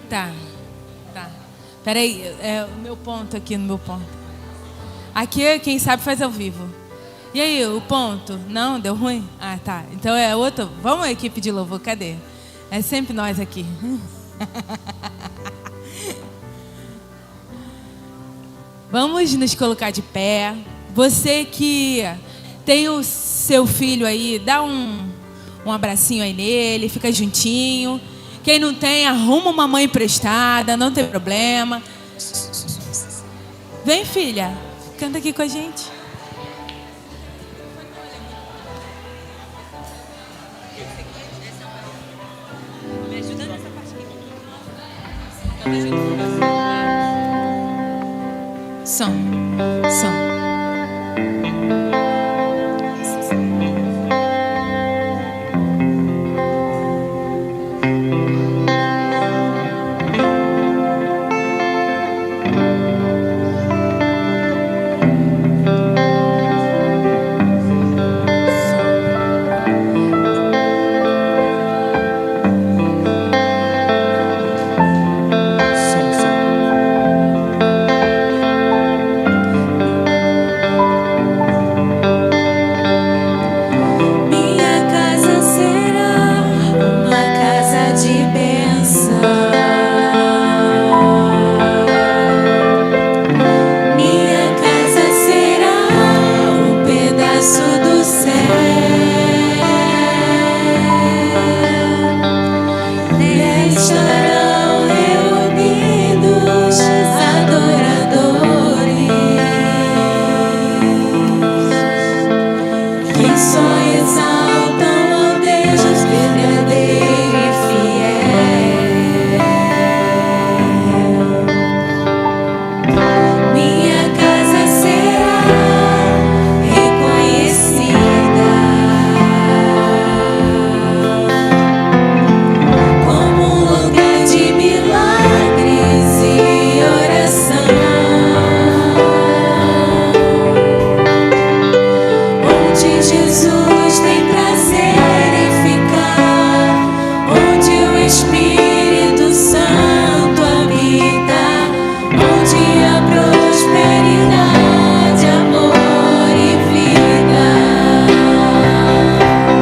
Tá. Peraí, o meu ponto aqui no meu ponto. Aqui, quem sabe faz ao vivo. E aí, o ponto? Não, deu ruim? Ah, tá. Então é outro. Vamos, equipe de louvor, cadê? É sempre nós aqui. Vamos nos colocar de pé. Você que tem o seu filho aí, dá um abracinho aí nele, fica juntinho. Quem não tem, arruma uma mãe emprestada, não tem problema. Vem, filha, canta aqui com a gente. Me ajuda nessa parte aqui. Som.